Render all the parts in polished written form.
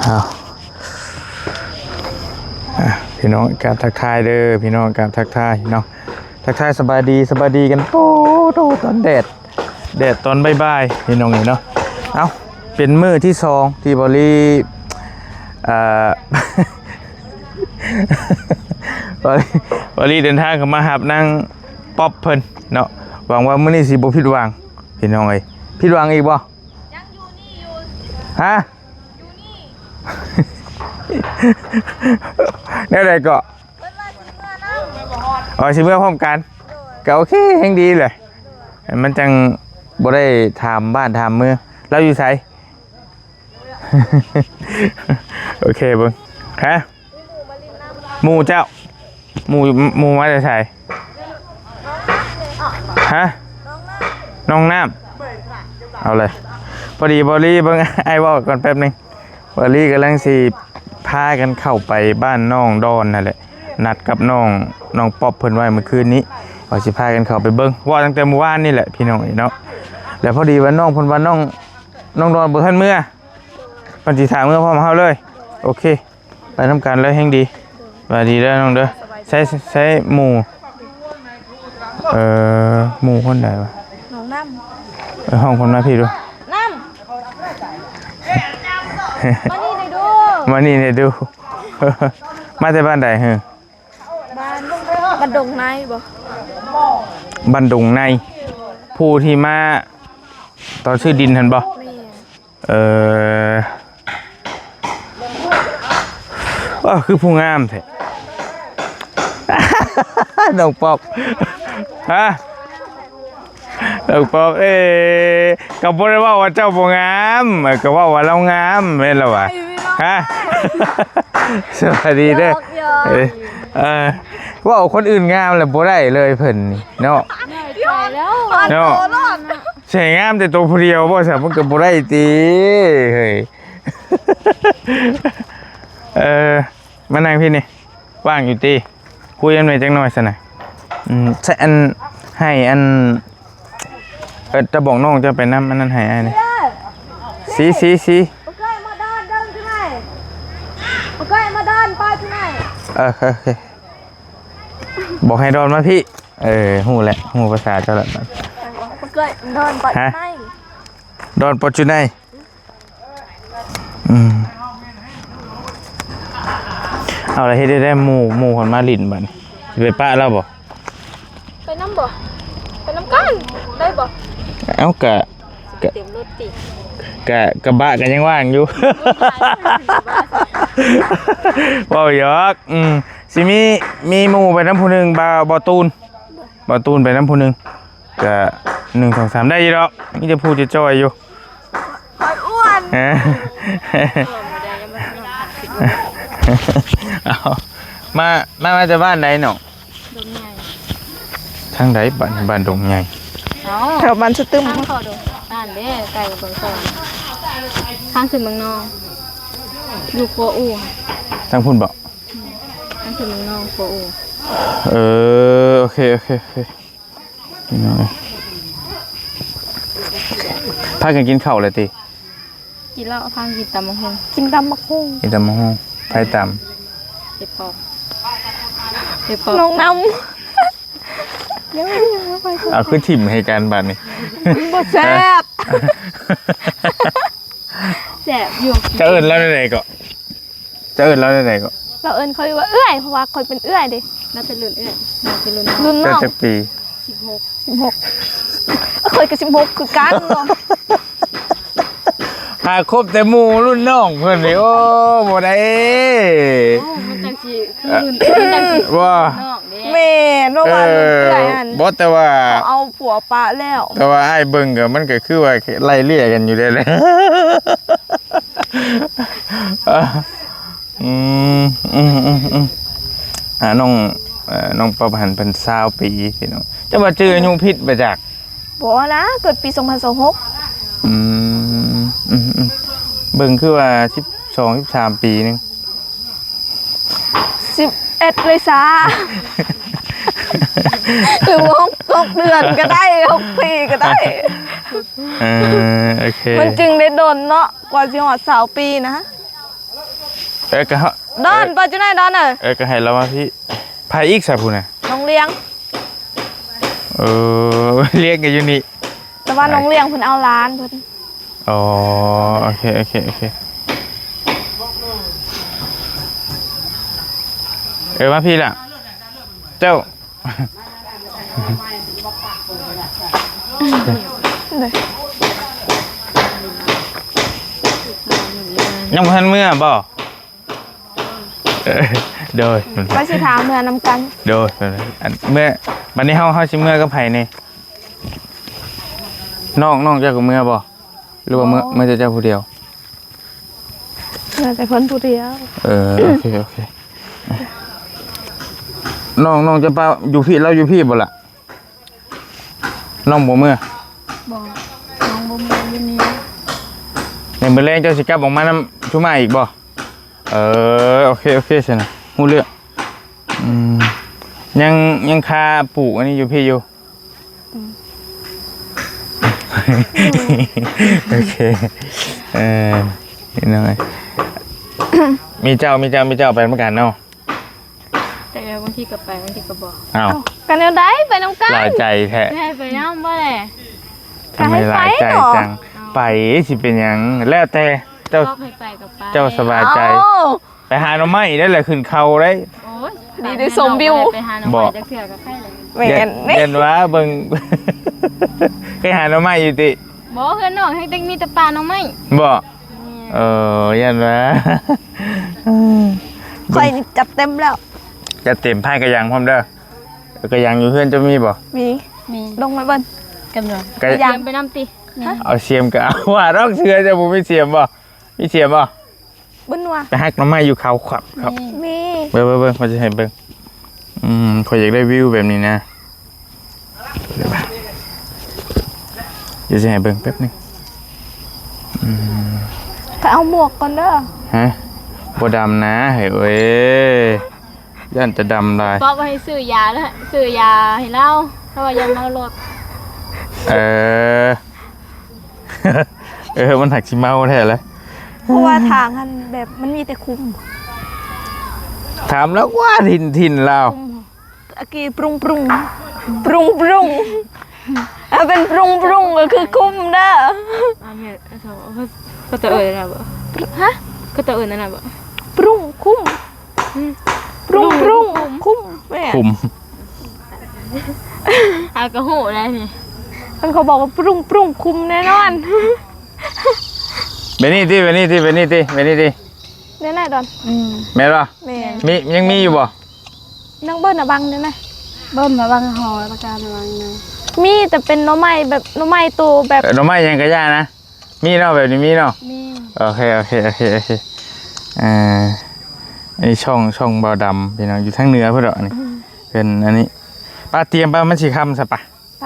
เอาพี่น้องกับทักทายเด้อพี่น้องกับทักทายเนาะทักทายสบายดีกันโตตอนแดดตอนบ่ายๆพี่น้องนี่เนาะเอาเป็นมื้อที่2ที่บริบริเดินทางเข้ามาหับนั่งป๊อปเพิ่นเนาะหวังว่ามื้อนี้สิบ่ผิดหวังพี่น้องเอ้ยผิดหวังอีกบ่ยังอยู่นี่อยู่ฮะอยู่นี่แน่ใดก็เพิ่นว่าสิเมื่อนะอ๋อสิเมื่อพร้อมกันก็โอเคแฮงดีเลยมันจังบ่ได้ถามบ้านถามเมืองเราอยู่ไสโอเคเบิ่งฮะหมู่เจ้าหมู่มาจากไสฮะน้องน้ำเอาเลยพอดีบอลี่เบิ่งไอ้บอกก่อนแป๊บนึงบอลี่กำลังสิพากันเข้าไปบ้านน้องดอนนั่นแหละนัดกับน้องป๊อบเพิ่นไว้เมื่อคืนนี้ว่าสิพากันเข้าไปเบิ่งว่าตั้งแต่เมื่อวานนี่แหละพี่น้องเนาะแล้วพอดีว่าน้องเพิ่นว่าน้องดอนบ่ทันเมื่อเพิ่นสิถามเมื่อพร้อมเฮาเลยโอเคไปนำกันเลยแฮงดีสวัสดีเด้อน้องเด้อใช้หมู่หมู่คนใดวะน้องน้ำห้องคนมาพี่ดูน้ำมานี่ให้ดูมาจากบ้านใดเหรอบ้านดงในบ่บ้านดงในผู้ที่มาตอนชื่อดินทันบ่ว่าคือผู้งามแท้น้องป๊อบฮะน้องป๊อบก็บ่ได้ว่าเจ้าบ่งามก็ว่าเรางามแม่นแล้ววะฮะสวัสดีเด้อว่าคนอื่นงามแล้วบ่ได้เลยเพิ่นนี่เนาะเนาะใช่งามแต่ตัวผู้เดียวบ่ซะมันก็บ่ได้ติเฮ้ยมานั่งพี่นี่ว่างอยู่ติคุยกันหน่อยจังหน่อยซะหน่อยใช่อันให้อันจะบอกน้องจะไปนำอันนั้นให้อ้ายนี่สีโอเคมาดอนเดินที่ไหนโอเคมาดอนไปที่ไหนโอเคบอกให้ดอนมาพี่ฮู้แหละฮู้ภาษาเจ้าละโอเคดอนไปที่ไหนดอนปัจจุบันเอาอะไรให้ได้หมู่คนมาลิ้นบัดสิไปปะแล้วบ่ไปน้ำบ่ไปน้ำกันได้บ่เอ้ากะเต็มรถติกะบะกันยังว่างอยู่บ่ยอกสิมีหมู่ไปน้ำผู้นึงบ่ตูนไปน้ำผู้นึงกะ1 2 3ได้อยู่ดอกมีจะพูดจะจ้อยอยู่อ้วนมาจากบ้านใดเนาะดงใหญ่ทางใดบ้านดงใหญ่แถวบ้านสตึมทางเข้าดงบ้านเด้ไกลกับเบิ่งซ่อนทางขึ้นเมืองนองอยู่กัวอู่ทางพุ่นบ่ทางขึ้นเมืองนองกัวอู่โอเคนี่น้อยพากันกินข้าวเลยติกินแล้วพากินตำมะฮุ่งกินตำมะฮุ่งไปตำเดี๋ยวน้องน้ำเอาขึ้นถิ่มให้การบัดนี่บ่แซ่บอยู่จะเอิ้นแล้วได้ก็เราเอิ้นเขาว่าเอื้อยเพราะว่าคนเป็นเอื้อยดิน่าเป็นรุ่นเอื้อยน่าเป็นรุ่นน้องจักปี16เคยกับ16คือกันเนาะหาครบแต่หมู่รุ่นน้องเพิ่นนี่โอ้บ่ได้มันจังสิคือรุ่นจังสิว่าน้องเด้แม่นว่ารุ่นเอื้อยหั่นบ่แต่ว่าเอาผัวปะแล้วแต่ว่าอ้ายเบิ่งก็มันก็คือว่าไล่เลี่ยกันอยู่ได้แหละน้องประพันธ์เป็น20 ปีพี่น้องจะมาเจออายุผิดไปจากบ่นะเกิดปี2026เบิ่งคือว่า12 13 ปีนึง11เลยซะหรือว่า6เดือนก็ได้6 ปีก็ได้โอเคมันจึงได้โดนเนาะกว่าสิฮอด20 ปีนะ ก็เฮา ดอนไปจุดไหนดอนเอ้ย ก็ให้เรามาพี่พายอีกซะพุ่นน่ะ น้องเลี้ยง เรียกกันอยู่นี่ แต่ว่าน้องเลี้ยงเพิ่นเอาร้านเพิ่น อ๋อโอเคมาพี่ล่ะเจ้ายังบ่ทันเมื่อบ่โดย ไปสิถามเมื่อนำกัน โดยอันเมื่อบัดนี้เฮาสิเมื่อกับไผนี่น้องเจ้ากับเมื่อบ่หรือว่าเมื่อเจ้าผู้เดียว เมื่อแต่เพิ่นผู้เดียว โอเคน้องจะป้าอยู่พี่เราอยู่พี่บ่ล่ะน้องบ่เมื่อ บอกน้องบ่มีอยู่นี่ ในมื้อแรงเจ้าสิกลับออกมานำชุมาอีกบ่โอเคซั่นน่ะฮู้เรื่องยังคาปลูกอันนี้อยู่พี่อยู่โอเคนี่น้อยมีเจ้าไปเหมือนกันเนาะ แต่บางทีก็ไปบางทีก็บอก อ้าว กันแนวใดไปนำกัน หลายใจแท้ ให้ไปนำบ่แหละ ทำไมหลายใจจังไปสิเป็นหยังแล้วแต่เจ้า ก็ให้ไปกับไป เจ้าสบายใจไปหาหน่อไม้ได้เลยขึ้นเขาได้ โอ้ยดีได้สมบิวไปหาน้อง บอก ไปจักเทื่อกับใครเลย แม่นนี่ เย็นว่าเบิ่ง เคยหาหน่อไม้อยู่ติ บ่เพิ่นน้องให้แต่มีแต่ปลาน้องไม้ บ่ยันว่า ค่อยจัดเต็มแล้ว จะเต็มไพ่กระยังพร้อมเด้อกระยังอยู่เพื่อนจะมีบ่ มี มี ลงมาเบิ่น กำลัง กระ เตรียมไปนำติ เอาเสียมก็เอาว่าร้องเชือจะบ่มีเสียมบ่มีเสียมบ่ เบิ่นว่า ไปหักหน่อไม้อยู่เขาครับครับ มี เบิ่งพอจะให้เบิ่งพออยากได้วิวแบบนี้นะเดี๋ยวจะให้เบิ่งแป๊บนึง ไปเอาหมวกก่อนเด้อ ฮะบ่ดำนะเฮ้ยเอ้ยย่านจะดำได้ ป๊อบให้ซื้อยาแล้วซื้อยาให้เราเพราะว่ายังเมารถ มันหักสิเมาแท้แล้ว เพราะว่าทางมันแบบมันมีแต่คุม ถามแล้วว่าถิ่นเรา อากีปรุงเอาเป็นปรุงก็คือคุมเด้อ แม่ก็จะเอ่ยนั่นน่ะบ่ ฮะ ก็จะเอ่ยนั่นน่ะบ่ ปรุงคุมปรุงคุมแม่ คุม เอากระหูได้นี่ มันเขาบอกว่าปรุงคุมแน่นอน เบนี่ติ เนี่ยแหละดอน แม่นบ่ แม่ ยังมีอยู่บ่ นังเบิ้ลอะบังเนี่ยนะ เบิ่มมาบางหอประการระวังนะ มีแต่เป็นหน้อไม้แบบหน้อไม้ตัวแบบ หน่อไม้ยังกระย่านะมีเนาะแบบนี้มีเนาะ มี โอเคอันนี้ช่องเบาดำพี่น้องอยู่ทางเหนือเพิ่นดอกอันนี้เป็นอันนี้ป้าเตรียมป้ามันสิค่ำซะปะ ไป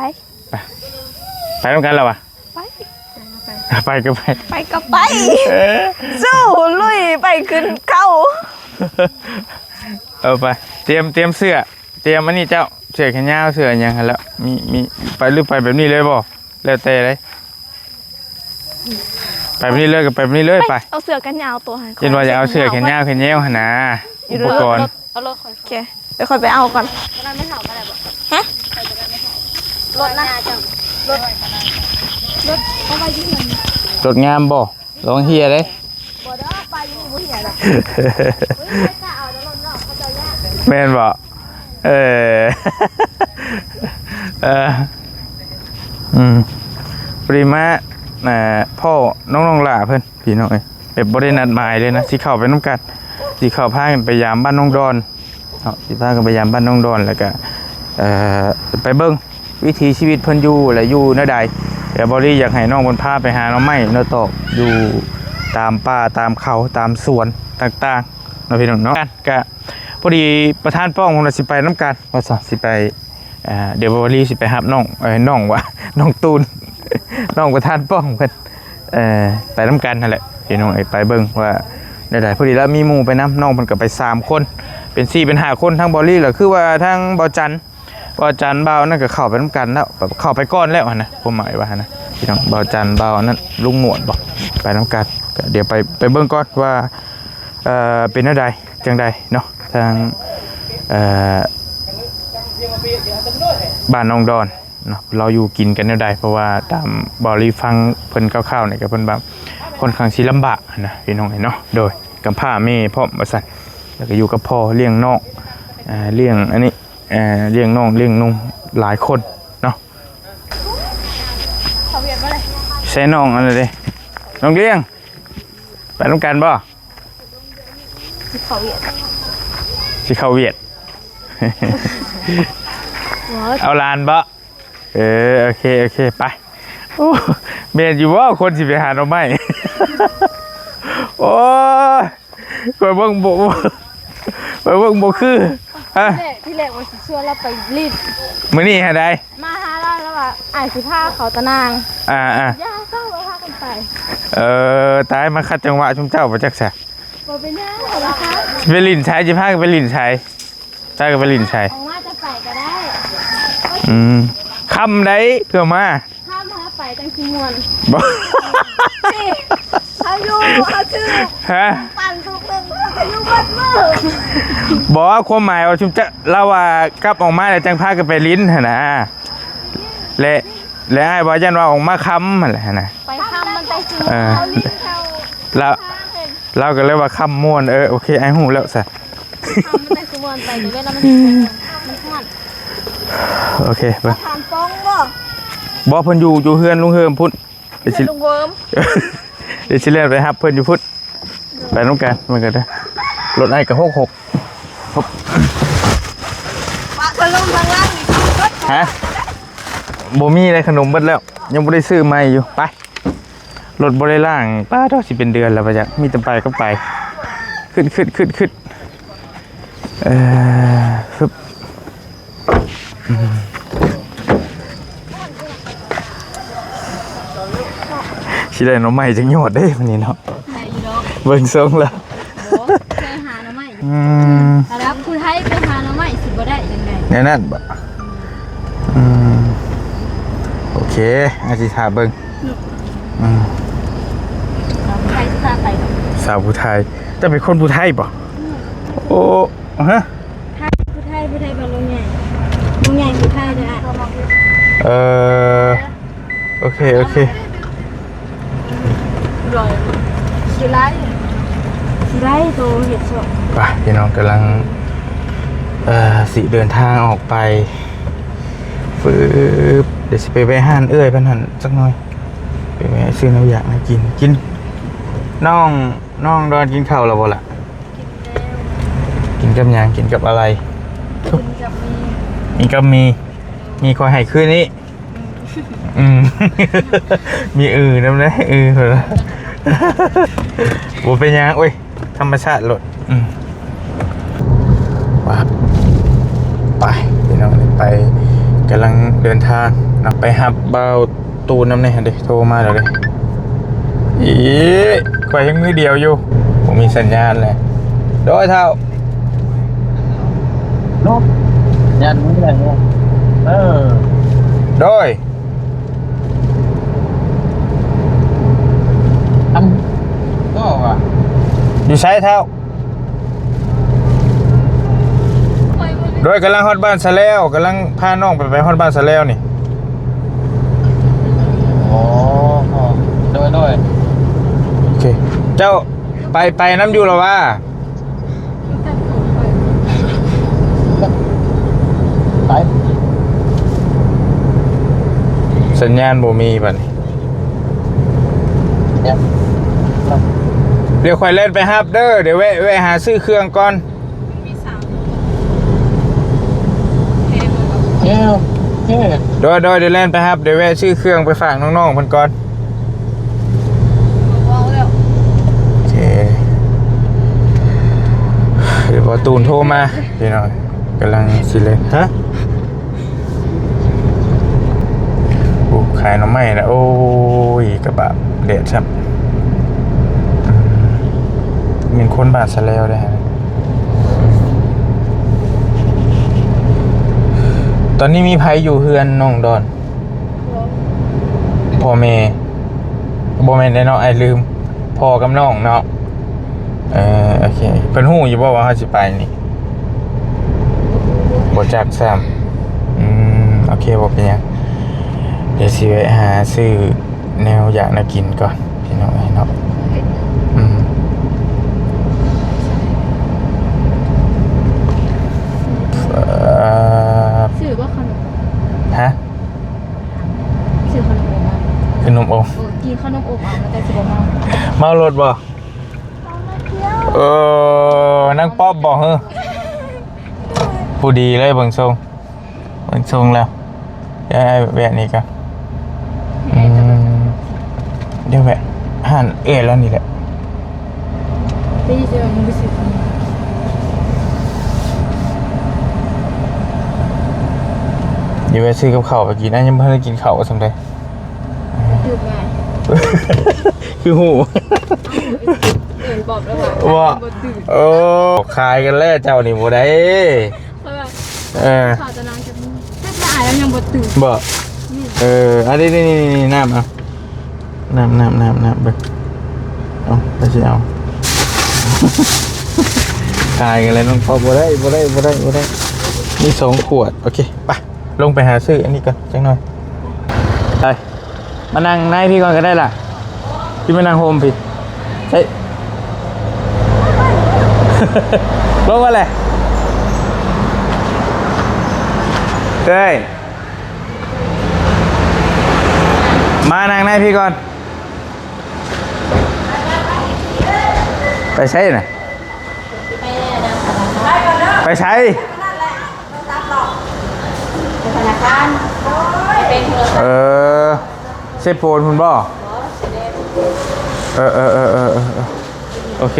ไปนำกันแล้ววะ ไป ไปก็ไป ไปก็ไปสู้ลุยไปขึ้นเข้า ไปเตรียมเสื้อเตรียมอันนี้เจ้าเสื้อแขนยาวเสื้อหยังหั่นแล้วมีไปหรือไปแบบนี้เลยบ่แล้วแต่เลยไปแบบนี้เลยก็ไปแบบนี้เลยไป เอาเสื้อกันยาวตัวให้ เย็นว่าจะเอาเสื้อแขนยาวหั่นนะอุปกรณ์ เอารถค่อย โอเคเดี๋ยวค่อยไปเอาก่อน ๆนั้นไม่เฒ่าก็ได้บ่ ฮะ รถนะรถเอาไว้ที่มัน รถงามบ่ลองเฮียเด้ บ่ได้ไปนี่บ่เหี่ยดอกถ้าเอาแล้วรถนอกเขาจะยาก แม่นบ่ปริมาพ่อน้องหล่าเพิ่นพี่น้องแบบบ่ได้นัดหมายเลยนะสิเข้าไปน้ำกันสิเข้าพากันไปยามบ้านน้องดอนสิพากันไปยามบ้านน้องดอนแล้วก็ไปเบิ่งวิถีชีวิตเพิ่นอยู่และอยู่แนวใดเดี๋ยวบ่ได้อยากให้น้องเพิ่นพาไปหาหน่อไม้เนาะตอกอยู่ตามป่าตามเขาตามสวนต่างๆเนาะพี่น้องเนาะก็พอดีประธานป้องของเราสิไปน้ำกันว่าสิไปเดี๋ยวบ่ได้สิไปรับน้องว่ะน้องตูน น้องประธานป้องเพิ่นไปน้ำกันนั่นแหละพี่น้องไปเบิ่งว่าได้ๆพอดีแล้วมีหมู่ไปน้ำน้องเพิ่นก็ไป3คนเป็น4เป็น5คนทั้งบอลลี่แล้วคือว่าทั้งบ่จันบ่าวนั่นก็เข้าไปน้ำกันแล้วเข้าไปก่อนแล้วนะผมหมายว่านะพี่น้องบ่าวจันบ่าวนั่นลุงหนวดบ่ไปน้ำกันก็เดี๋ยวไปเบิ่งก่อนว่า เป็นอะไรจังใดเนาะทางบ้านน้องดอนเนาะเราอยู่กินกันได้เพราะว่าตามบริฟังเพิ่นคร่าวๆเนี่ยก็เพิ่นแบบค่อนข้างสิลำบากนะพี่น้องเนาะโดยกำพร้าแม่พ่อมาสั่นแล้วก็อยู่กับพ่อเลี้ยงน้องเลี้ยงอันนี้เลี้ยงน้องเลี้ยงนุ่งหลายคนเนาะใช้น้องอะไรเด้น้องเลี้ยงไปร่วมกันบ่สิเข้าเวียด เอาลานบ่โอเคไปโอ้เมียอยู่ว่าคนสิไปหาเราไม่ โอ้ยไปเบิ่งบ่คือฮะ ที่แรกว่าสิชวนเราไปรีด มื้อนี้หาได้ มาหาเราแล้วว่าอ้ายสิพาเขาตะนาง ย่าเศร้าเราพากันไป ตายมาคัดจังหวะชุมเจ้าบ่จักซะ บ่เป็นหยังเหรอคะ ไปลิ้นชัยสิพากันไปลิ้นชัยถ้ากันไปลิ้นชัย ออกมาจะไปก็ได้ ค่ำได้เพื่อมา ถ้ามาไปจังสิม่วน บ่ นี่เขาอยู่เขาชื่อ ฮะ ปั่นทุกนึงเขาอยู่บัดมือ บอกว่าความหมายว่าชุมเจ้าเราว่ากลับออกมาแล้วจังพากันไปลิ้นหั่นนะและไอ้บ่ยันว่าออกมาค้ำหั่นแหละนะ ไปทำมันไปซื้อเขาลิ้นเขา เราก็เลยว่าค้ำม่วนโอเคไอ้หูแล้วซะ ทำมันไปซื้อม่วนไปเดี๋ยวเวลามันม่วน โอเคไป ถามป้องบ่ บ่เพิ่นอยู่เฮือนลุงเฮิมพุ่นเดี๋ยวสิ ลุงเวิร์ม เดี๋ยวสิเล่นไปครับเพิ่นอยู่พุ่นไปน้องกันมันก็ได้รถไอ้ก็66 ปะคนลงทางล่างนี่รถ ฮะบ่มีอะไรขนมเบิดแล้วยังบ่ได้ซื้อใหม่อยู่ไปรถบ่ได้ล้างป้าเท่าสิเป็นเดือนแล้วบ่จักมีแต่ไปก็ไปขึ้นฟึบสิได้หน่อไม้จังยอดเด้มื้อนี้เนาะ ไหนอยู่ดอก เบิ่งทรงแล้ว โอ้เคยหาหน่อไม้แล้วคุณให้ไปหาหน่อไม้สิบ่ได้ยังไง แน่นั่นบ่โอเคอาสิถาเบิ่ง ใครพาไปดอก สาวผู้ไทยจะเป็นคนผู้ไทยป่ะโอ้ฮะ ผู้ไทยบางลุงใหญ่ผู้ไทยเลยอ่ะ โอเค รอยสิไลโตเห็ดสด ไปพี่น้องกำลังสิเดินทางออกไปฟืบเดี๋ยวสิไปแวะห้านเพันหันสักหน่อยไปแวะซื้อน้ำยามากินน้องดอนกินข้าวแล้วบ่ล่ะกินกับหยังกินกับอะไร มีคอยให้คืนนี้มีน้ำนะเหรอบ่เป็นหยังเว้ยธรรมชาติหลดว้าไปพี่น้องไปกำลังเดินทางนะไปหับเบาตูนน้ำเนี่ยเด็กโทรมาแล้วเลยคอยยังมือเดียวอยู่ผมมีสัญญาณเลยโดยเท่า นกยันไม่ได้เนี่ยโดย ทำก็ว่ะ อยู่ใช้เท่าโดยกำลังฮอดบ้านซะแล้วกำลังพาน้องไปฮอดบ้านซะแล้วนี่ โอ้โดย โอเคเจ้าไปน้ำอยู่หรอวะ ไป สัญญาณบ่มีบัดนี้ เนี่ย เดี๋ยวค่อยเล่นไปฮับเด้อเดี๋ยวแวะหาซื้อเครื่องก่อน เฮ้ย โดยเดี๋ยวเล่นไปฮับเดี๋ยวแวะซื้อเครื่องไปฝากน้องๆเพิ่นก่อนโอเคเดี๋ยวพอตูนโทรมาพี่น้องกำลังสิเลยฮะโอ้ขายหน้ำไม้นะโอ้ยกระบะเด็ดครับมีคนบาดซะแล้วได้ฮะตอนนี้มีไผอยู่เฮือนน้องดอนพ่อแม่บ่แม่นได้เนาะไอ้ลืมพ่อกับน้องเนาะ โอเคเพิ่นฮู้อยู่บ่ว่าเฮาสิไปนี่บ่จักซ้ำโอเคบ่เป็นหยังเดี๋ยวสิไปหาซื้อแนวอยากน่ากินก่อนพี่น้องเนาะชื่อว่าขนม ฮะ ชื่อขนมอบอ่ะ ขนมอบ กินขนมอบอ่ะมันแต่สิบ่เมา เมารถบ่นั่งป๊อบบ่เฮ้อผู้ดีเลยเบิ่งทรงแล้วเดี๋ยวให้แวะนี่ก่อนเดี๋ยวแวะหันแล้วนี่แหละ ได้ยินเสียงมันไปสิ เดี๋ยวแวะซื้อกับข้าวไปกินนะยังไม่ได้กินข้าวสำเร็จ ดื่มง่าย คือหู เดินบอกแล้ว ว่า บ่ดื่ม โอ้ขายกันแล้วเจ้านี่บ่ได้ เพราะว่า เ ข่าวจะนานจะถ้าจะอ่านแล้วยังบ่ตื่น บ่อันนี้นี่น้ำเอาน้ำเบิ่งเอาไปสิเอาขายกันแล้วน้องพอบ่ได้มี2 ขวดโอเคไปลงไปหาซื้ออันนี้ก่อนจังหน่อยไปมานั่งในพี่ก่อนก็ได้ล่ะพี่มานั่งโฮมพี่เฮ้ย ลงมาเลยเฮ้ยมานั่งในพี่ก่อนไปใช่น่ะไปใช้ธนาคารเซฟโฟนคุณบ่โอเค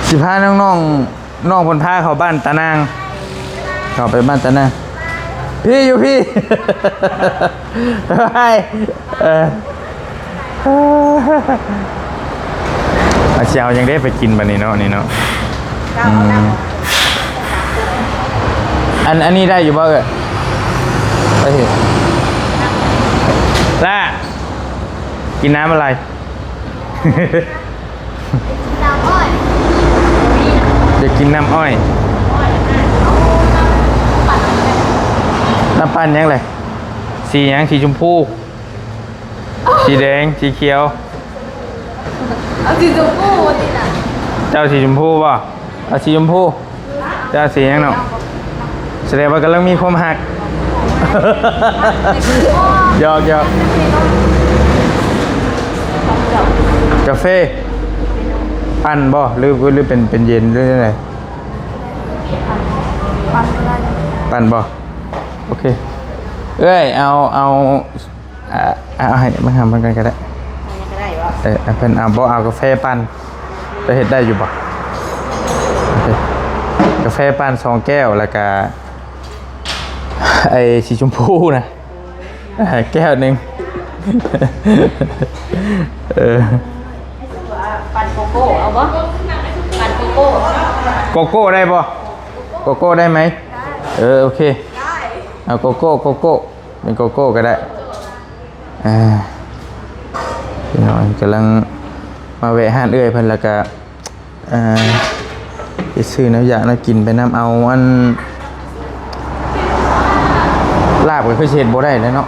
สิพาน้องคนพาเขาบ้านตานางเขาไปบ้านตานางพี่อยู่พี่ ไปอาเชียวยังได้ไปกินบันนี้เนาะนี่เนาะอันนี้ได้อยู่บ่ไปสิล่ากินน้ำอะไร น้ำอ้อย อยากกินน้ำอ้อยน้ำปั่นยังไงสียังสีชมพูสีแดงสีเขียว เอาสีชมพูติน่ะ เจ้าสีชมพูป่ะเอาสีชมพูเจ้าสียังเนาะแสดงว่ากำลังมีความหัก หยอกกาแฟปั่นบ่หรือเป็นเย็นหรืออะไรปั่นบ่โอเคเอาให้มาทำมันกันก็ได้เพิ่นเอาบ่เอากาแฟปั่นจะเฮ็ดได้อยู่บ่โอเคกาแฟปั่น2 แก้วแล้วก็ไอ้สีชมพูนะแก้วหนึ่ง ปั่นโกโก้เอาบ่ปั่นโกโก้ โกโก้ได้ป่ะโกโก้ได้ไหมโอเคเอาโกโก้เป็นโกโก้ก็ได้พี่น้อยกำลังมาแวะห้านเอื้อยเพิ่นแล้วก็ไปซื้อน้ำยาน่ากินไปน้ำเอาอันลาบกับเพื่อเช็ดบ่ได้แล้วเนาะ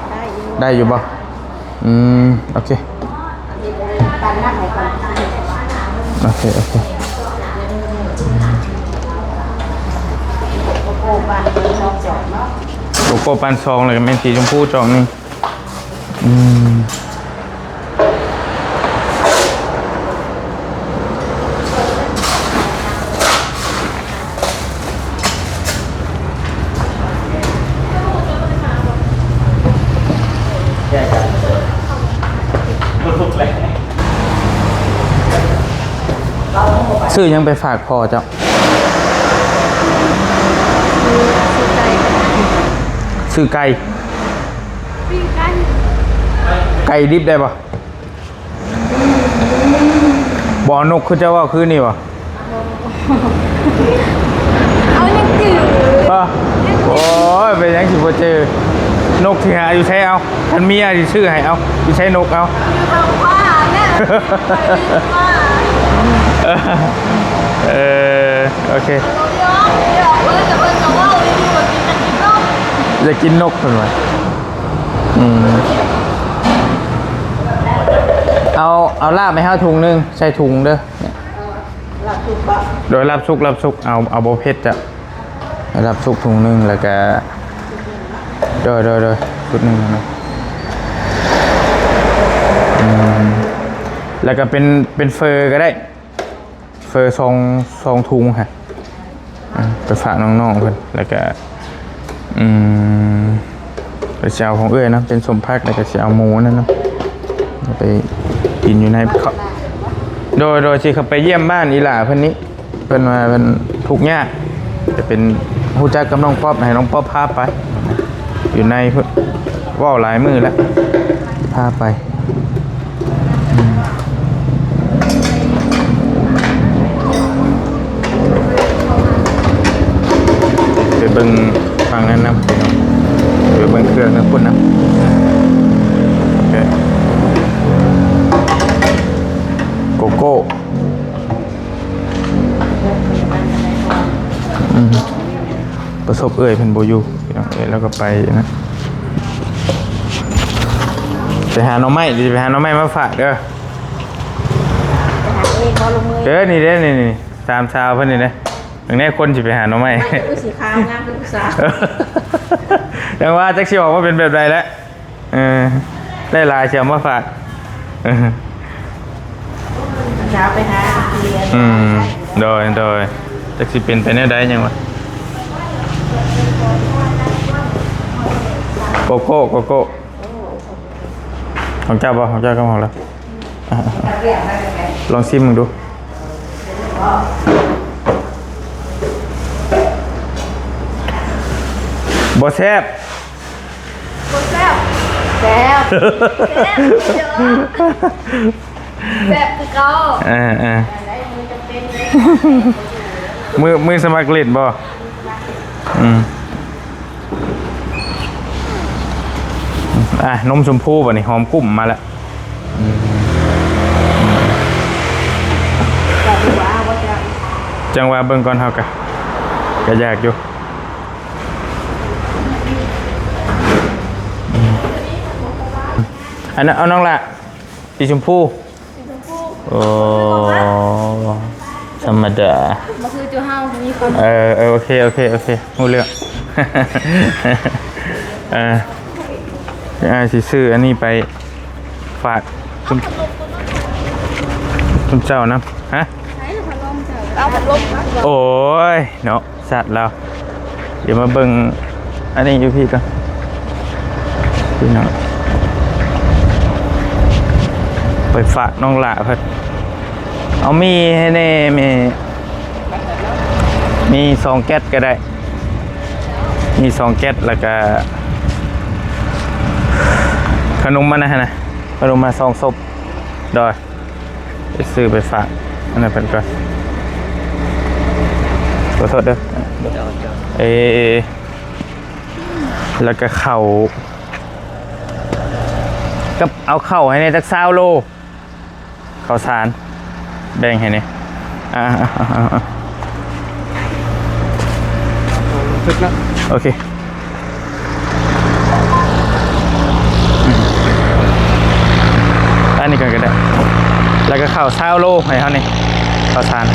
ได้อยู่ป่ะโอเคโอเคโกโก้ปันซองเลยก็เป็นสีชมพูจองนึงซื้อยังไปฝากพ่อเจ้าซื้อไก่ไก่ดิบได้ปะบ่อนกคือเจ้าว่าคือนี่ปะ เอายังจืด ป่ะโอ้ยเป็นยังสิบ่เจอนกที่หาอยู่ใช้เอาท่านเมียที่ซื้อให้เอาอยู่ใช้นกเอา เอาผ้าเนี่ยว่า เออโอเคจะกินนกเป็นไหมเอาลาบไป5 ถุงนึงใส่ถุงเด้อโดยลาบซุกเอาโบเพชรจะลาบซุกถุงนึงแล้วก็โดยชุดนึงนะแล้วก็เป็นเฟอร์ก็ได้เฟอร์ซองถุงค่ะไปฝากน้องๆเพื่อนแล้วก็ไปเชียวของเอ้ยนะเป็นสมพักแล้วก็เชียวหมูนั่นนะไปกินอยู่ในเขาโดยที่เขาไปเยี่ยมบ้านอีหล่าเพื่อนนี้เพื่อนมาเป็นทุกข์ยากจะเป็นฮู้จักกับน้องป๊อบให้น้องป๊อบพาไปอยู่ในว่าวหลายมือแล้วพาไปไปเบิ่งฟังนั้นนะไปเบิ่งเครื่องนะคุณนะโอเคโกโก้ประสบเอ่ยเพิ่นบ่อยู่พี่น้องแล้วก็ไปนะไปหาหน่อไม้ดิไปหาหน่อไม้มาฝากเด้อนี่ตามชาวเพิ่นนี่นะอย่างนี้คนสิไปหาหน่อไม้ไม่สีขาวงามเป็นผู้สาวยังว่าจักสิออกว่าเป็นแบบใดแล้วได้ลายเชียวมาฝากเช้าไปหาเรียนโดยจักสิเป็นไปแนวใดยังวะโกโก้ของเจ้าบ่ของเจ้าก็ของแล้วลองชิมมึงดูบ่แซ่บแซ่บคือเขามือสมัครเล่นบ่นมชมพูป่ะนี่หอมกุ้มมาแล้วจังหวะเบิ่งก่อนเฮากะก็อยากอยู่อันนั้นเอาน้องละสีชมพูโอ้ธรรมดาบ่คือจูเฮามีคนโอเคฮู้เรื่องสิซื้ออันนี้ไปฝากคุณเจ้านะฮะเอาพัดลมโอ้ยเนาะสัตว์เราเดี๋ยวมาเบิ่งอันนี้อยู่พี่กันพี่น้องไปฝากน้องหล่าเพิ่นเอามีให้แน่มี2 แก๊สก็ได้มี2 แก๊สแล้วก็ขนมมานะขนมมา2 ศพดอยไปซื้อไปฝากอันนั้นเป็นก่อนขอโทษเด้อแล้วก็เข่าก็เอาเข่าให้ในจัก20 โลข้าวสารแบ่งให้นี่โอเคอันนี้ก็ได้แล้วก็ข้าว20 โลให้เขานี่ข้าวสาร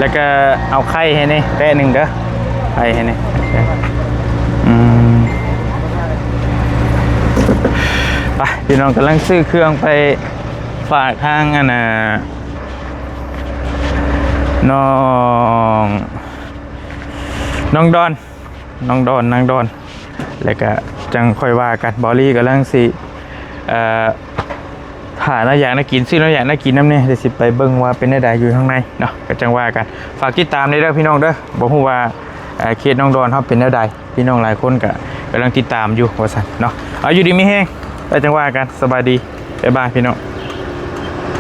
แล้วก็เอาไข่ให้นี่แป้หนึ่งเด้อไข่ให้นี่ไปพี่น้องกำลังซื้อเครื่องไปฝากทางน้องดอนแล้วก็จังค่อยว่ากันบอลลี่กำลังสิหาอยากน่ากินซื้ออยากน่ากินน้ำเนี่ยจะสิไปเบิ่งว่าเป็นได้อยู่ข้างในเนาะก็จังว่ากันฝากติดตามได้เด้อพี่น้องเด้อบอกฮู้ว่าเคสน้องดอนเขาเป็นได้พี่น้องหลายคนก็กำลังติดตามอยู่ว่าซั่นเนาะเอาอยู่ดีมีแห้งแต่จังว่ากันสบายดีบ๊ายบายพี่น้อง